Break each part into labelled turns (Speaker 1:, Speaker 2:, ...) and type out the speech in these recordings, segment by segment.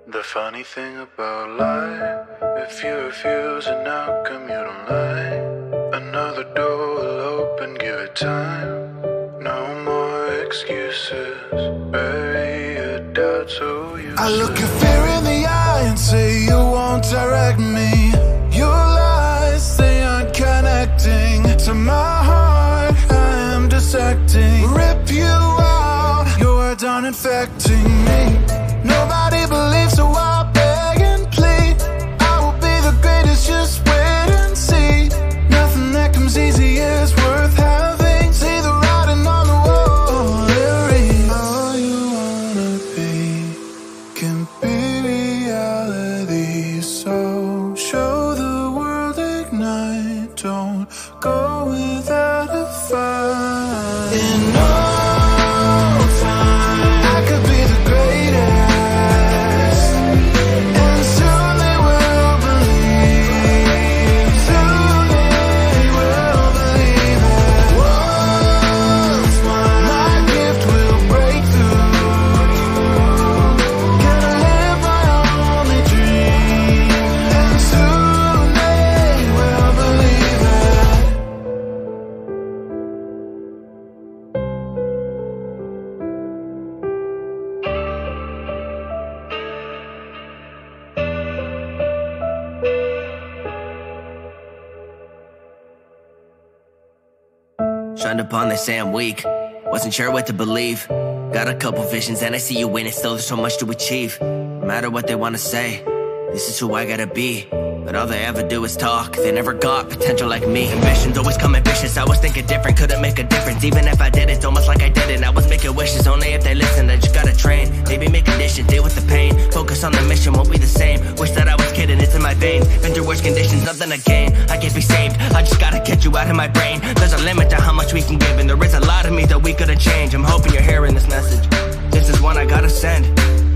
Speaker 1: The funny thing about life, if you refuse and how come you don't like? Another door will open, give it time. No more excuses, bury your doubts so you
Speaker 2: I look your fear in the eye and say you won't direct me. Your lies, they aren't connecting to my heart, I am dissecting. Rip you out, your words aren't infecting me. Nobody believes, so I beg and plead. I will be the greatest, just wait and see. Nothing that comes easy is worth having. See the writing on the wall, it reads, all you wanna be can be reality. So show the world, ignite, don't go without a fight. In no time, I could be the greatest.
Speaker 3: Shunned upon, they say I'm weak. Wasn't sure what to believe. Got a couple visions and I see you win, and still there's so much to achieve. No matter what they wanna say, this is who I gotta be. But all they ever do is talk, they never got potential like me. Ambitions always come ambitious, I was thinking different, couldn't make a difference. Even if I did, it's almost like I didn't. I was making wishes, only if they listened. I just gotta train, maybe make conditions, deal with the pain. Focus on the mission, won't be the same. Wish that I was kidding, it's in my veins. Been through worse conditions, nothing to gain. I can't be saved, I just gotta get you out of my brain. There's a limit to how much we can give, and there is a lot of me that we couldn't change. I'm hoping you're hearing this message, this is one I gotta send.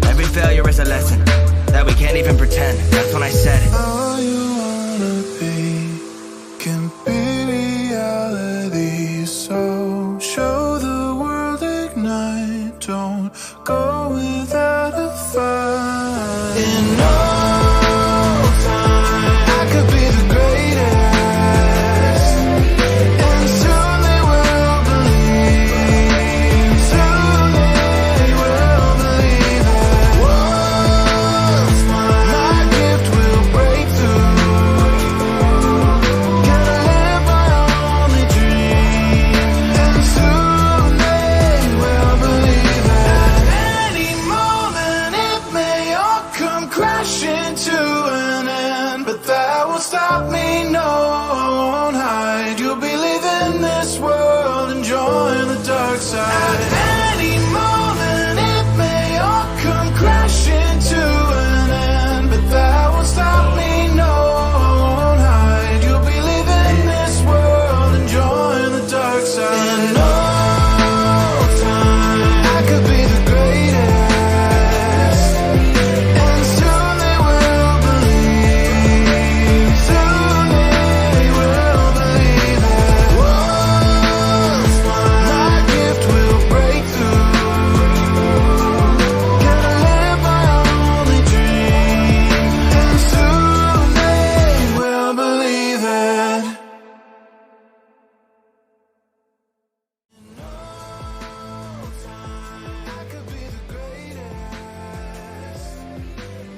Speaker 3: Every failure is a lesson that we can't even pretend. That's when I said it.
Speaker 2: All you wanna be can be reality. So show the world, ignite, don't go without a fight. In no time, I could be the greatest, and soon they will believe. Soon they will believe that once my gift will break through. Gotta live my only dream, and soon they will believe that. At any moment it may all come crashing to an end, but that won't stop me, no, I won't hide. You'll be leaving this world and join the dark side. At any moment it may all come crashing to an end, but that won't stop me, no, I won't hide. You'll be leaving this world and join the dark side. In no time, I could be the greatest, and soon they will believe. Soon they will believe that once my gift will break through. Gotta live my only dream, and soon they will believe it. I could be the greatest,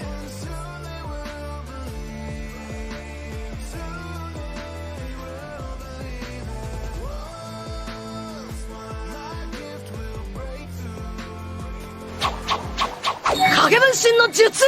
Speaker 2: and soon they will believe. Soon they will believe that once my gift will break through.
Speaker 4: 影分身の術。